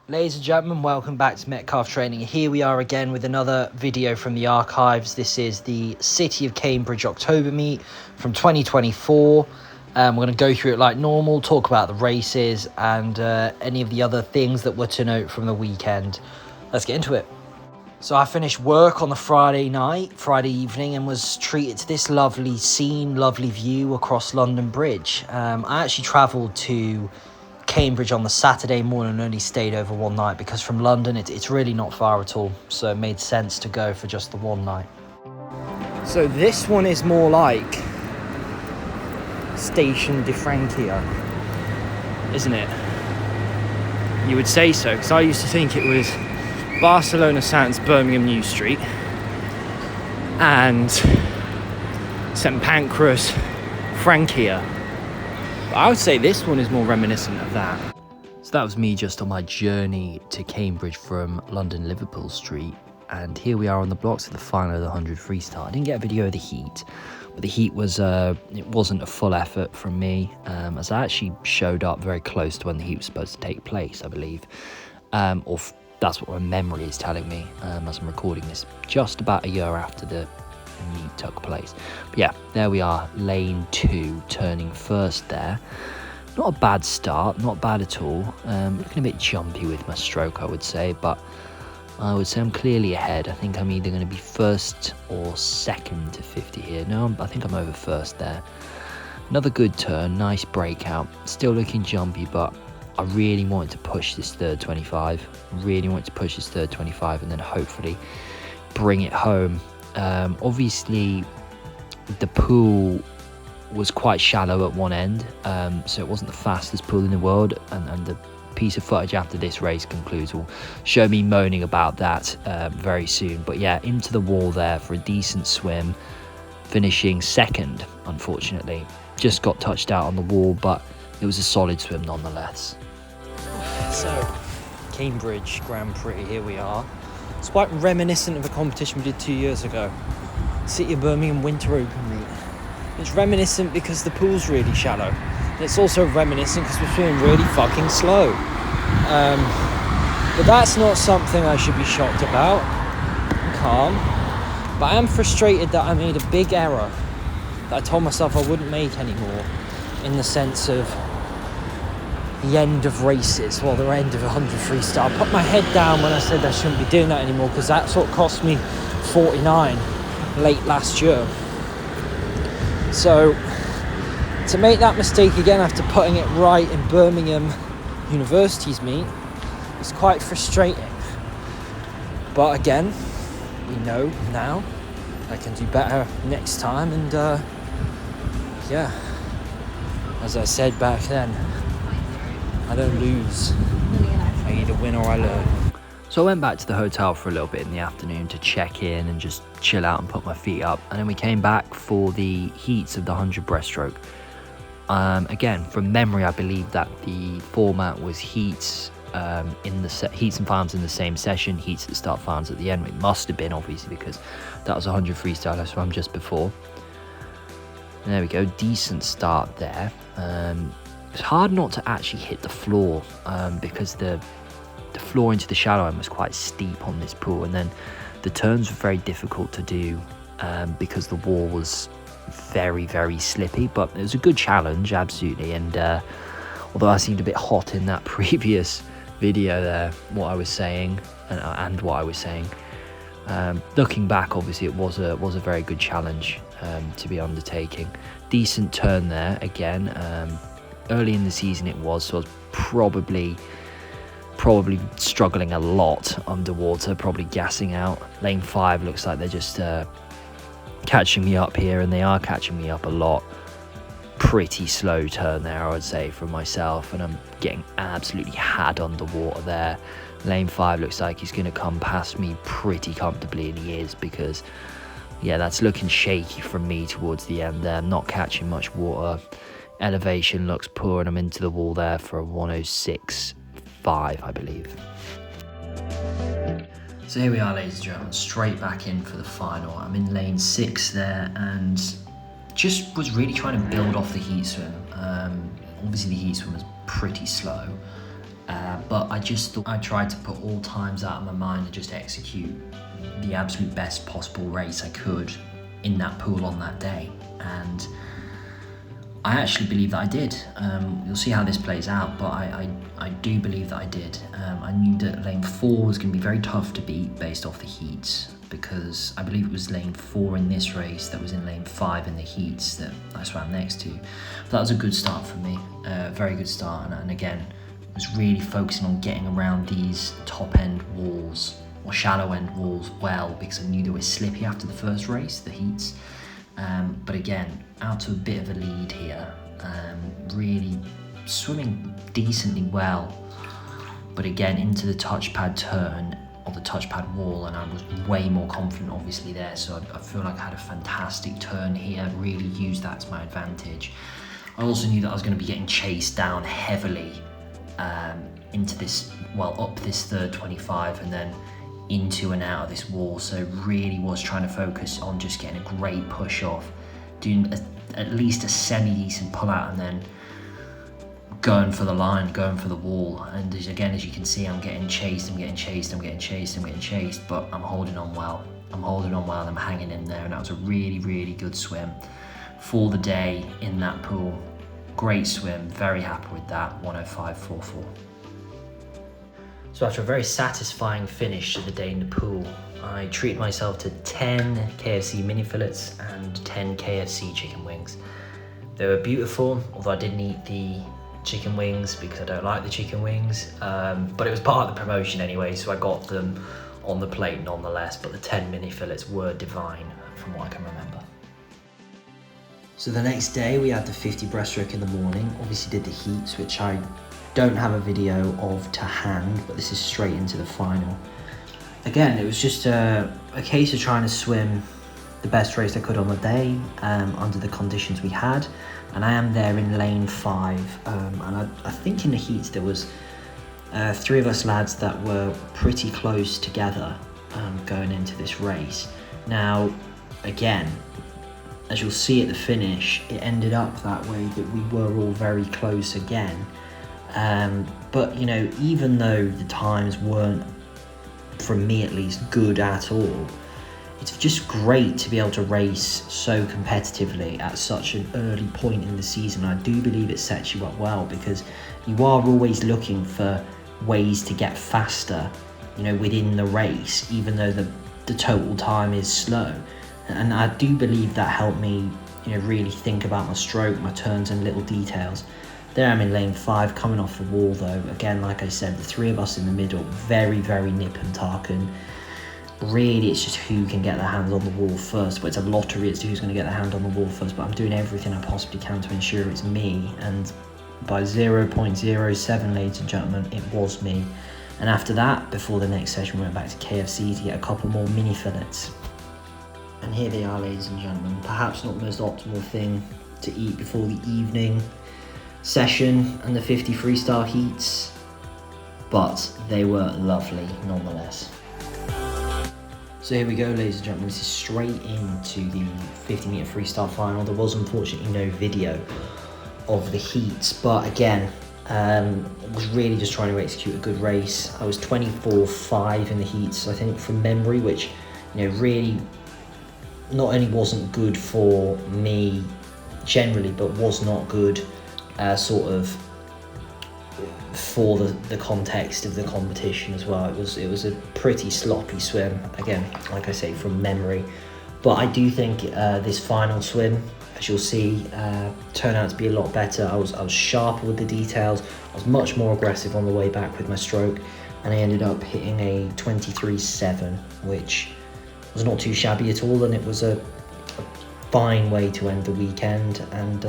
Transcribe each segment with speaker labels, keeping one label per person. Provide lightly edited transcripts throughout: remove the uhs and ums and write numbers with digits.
Speaker 1: Ladies and gentlemen, welcome back to Metcalf Training. Here we are again with another video from the archives. This is the City of Cambridge October meet from 2024. We're going to go through it like normal, talk about the races and any of the other things that were to note from the weekend. Let's get into it. So I finished work on the Friday evening, and was treated to this lovely scene, lovely view across London Bridge. I actually travelled to Cambridge on the Saturday morning and only stayed over one night because from London it's really not far at all, so it made sense to go for just the one night. So this one is more like Station de Francia, isn't it? You would say so, because I used to think it was Barcelona Sands, Birmingham New Street and St Pancras Francia. I would say this one is more reminiscent of that. So that was me just on my journey to Cambridge from London Liverpool Street, and here we are on the blocks of the final of the 100 freestyle. I didn't get a video of the heat, but the heat was it wasn't a full effort from me, as I actually showed up very close to when the heat was supposed to take place, I believe, that's what my memory is telling me as I'm recording this, just about a year after the meet took place. But yeah, there we are, lane 2, turning first there. Not a bad start, not bad at all. Looking a bit jumpy with my stroke, I would say, but I would say I'm clearly ahead. I think I'm either going to be first or second to 50 here. No, I think I'm over first there. Another good turn, nice breakout. Still looking jumpy, but I really wanted to push this third 25. And then hopefully bring it home. Obviously the pool was quite shallow at one end, so it wasn't the fastest pool in the world, and the piece of footage after this race concludes will show me moaning about that very soon. But yeah, into the wall there for a decent swim, finishing second. Unfortunately just got touched out on the wall, but it was a solid swim nonetheless. So Cambridge Grand Prix, here we are. It's quite reminiscent of a competition we did 2 years ago, City of Birmingham Winter Open meet. It's reminiscent because the pool's really shallow. And it's also reminiscent because we're swimming really fucking slow. But that's not something I should be shocked about. I'm calm. But I am frustrated that I made a big error that I told myself I wouldn't make anymore, in the sense of the end of races, well, the end of 100 freestyle. I put my head down when I said I shouldn't be doing that anymore, because that's what cost me 49 late last year. So to make that mistake again after putting it right in Birmingham University's meet is quite frustrating. But again, we know now I can do better next time, and yeah, as I said back then, I don't lose, I either win or I learn. So I went back to the hotel for a little bit in the afternoon to check in and just chill out and put my feet up, and then we came back for the heats of the 100 breaststroke. Again, from memory, I believe that the format was heats heats and finals in the same session, heats at the start, finals at the end. It must have been, obviously, because that was 100 freestyle I swam just before. And there we go, decent start there. It's hard not to actually hit the floor, because the floor into the shallow end was quite steep on this pool, and then the turns were very difficult to do because the wall was very, very slippy. But it was a good challenge, absolutely. And although I seemed a bit hot in that previous video there, what I was saying and what I was saying, looking back, obviously it was a very good challenge to be undertaking. Decent turn there again. Early in the season it was, so I was probably struggling a lot underwater, probably gassing out. Lane 5 looks like they're just catching me up here, and they are catching me up a lot. Pretty slow turn there, I would say, for myself, and I'm getting absolutely had underwater there. Lane 5 looks like he's going to come past me pretty comfortably, and he is, because yeah, that's looking shaky from me towards the end there. I'm not catching much water. Elevation looks poor, and I'm into the wall there for a 106.5, I believe. So here we are, ladies and gentlemen, straight back in for the final. I'm in lane 6 there, and just was really trying to build off the heat swim. Obviously the heat swim was pretty slow, But I just thought I tried to put all times out of my mind and just execute the absolute best possible race I could in that pool on that day. And I actually believe that I did. You'll see how this plays out, but I do believe that I did. I knew that lane 4 was going to be very tough to beat based off the heats, because I believe it was lane 4 in this race that was in lane 5 in the heats that I swam next to. But that was a good start for me, very good start. And again, I was really focusing on getting around these top end walls or shallow end walls well, because I knew they were slippy after the first race, the heats. But again, out to a bit of a lead here, really swimming decently well. But again, into the touchpad turn or the touchpad wall, and I was way more confident obviously there. So I feel like I had a fantastic turn here, really used that to my advantage. I also knew that I was going to be getting chased down heavily into this, well, up this third 25 and then into and out of this wall. So really was trying to focus on just getting a great push off, doing at least a semi-decent pull out, and then going for the line, going for the wall. And again, as you can see, I'm getting chased, I'm getting chased, I'm getting chased, I'm getting chased, but I'm holding on well. I'm holding on well, I'm hanging in there, and that was a really, really good swim for the day in that pool. Great swim, very happy with that, 105.44. So after a very satisfying finish to the day in the pool, I treated myself to 10 KFC mini fillets and 10 KFC chicken wings. They were beautiful, although I didn't eat the chicken wings because I don't like the chicken wings, but it was part of the promotion anyway, so I got them on the plate nonetheless. But the 10 mini fillets were divine from what I can remember. So the next day we had the 50 breaststroke in the morning, obviously did the heats, which I don't have a video of to hand, but this is straight into the final. Again, it was just a case of trying to swim the best race I could on the day under the conditions we had. And I am there in lane 5, and I think in the heats there was 3 of us lads that were pretty close together going into this race. Now, again, as you'll see at the finish, it ended up that way that we were all very close again. But you know, even though the times weren't, from me at least, good at all, it's just great to be able to race so competitively at such an early point in the season. I do believe it sets you up well, because you are always looking for ways to get faster, you know, within the race, even though the total time is slow. And I do believe that helped me, you know, really think about my stroke, my turns and little details. There I'm in lane 5, coming off the wall though. Again, like I said, the 3 of us in the middle, very, very nip and tuck, and really it's just who can get their hands on the wall first. But it's a lottery as to who's going to get their hand on the wall first, but I'm doing everything I possibly can to ensure it's me, and by 0.07, ladies and gentlemen, it was me. And after that, before the next session, we went back to KFC to get a couple more mini fillets. And here they are, ladies and gentlemen. Perhaps not the most optimal thing to eat before the evening session and the 50 freestyle heats, but they were lovely nonetheless. So here we go, ladies and gentlemen. This is straight into the 50 metre freestyle final. There was unfortunately no video of the heats, but again, was really just trying to execute a good race. I was 24.5 in the heats, I think, from memory, which, you know, really not only wasn't good for me generally, but was not good sort of for the context of the competition as well. It was a pretty sloppy swim, again, like I say, from memory. But I do think this final swim, as you'll see, turned out to be a lot better. I was sharper with the details. I was much more aggressive on the way back with my stroke, and I ended up hitting a 23.7, which was not too shabby at all, and it was a fine way to end the weekend. And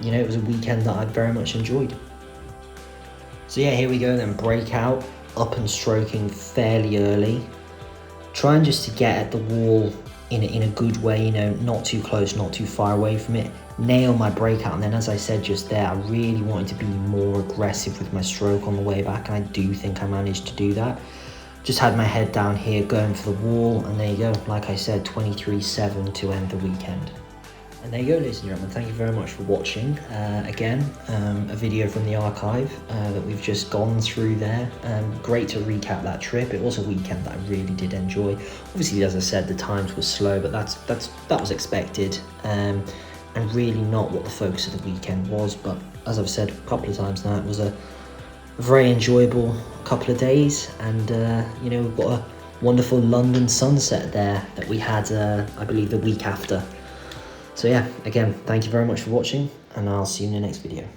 Speaker 1: you know, it was a weekend that I'd very much enjoyed. So yeah, here we go then. Breakout, up and stroking fairly early, trying just to get at the wall in a good way, you know, not too close, not too far away from it, nail my breakout. And then, as I said just there, I really wanted to be more aggressive with my stroke on the way back, and I do think I managed to do that. Just had my head down here going for the wall, and there you go, like I said, 23.7 to end the weekend. And there you go, ladies and gentlemen, thank you very much for watching. Again, a video from the archive that we've just gone through there. Great to recap that trip. It was a weekend that I really did enjoy. Obviously, as I said, the times were slow, but that was expected, and really not what the focus of the weekend was. But as I've said a couple of times now, it was a very enjoyable couple of days, and you know, we've got a wonderful London sunset there that we had, I believe, the week after. So yeah, again, thank you very much for watching, and I'll see you in the next video.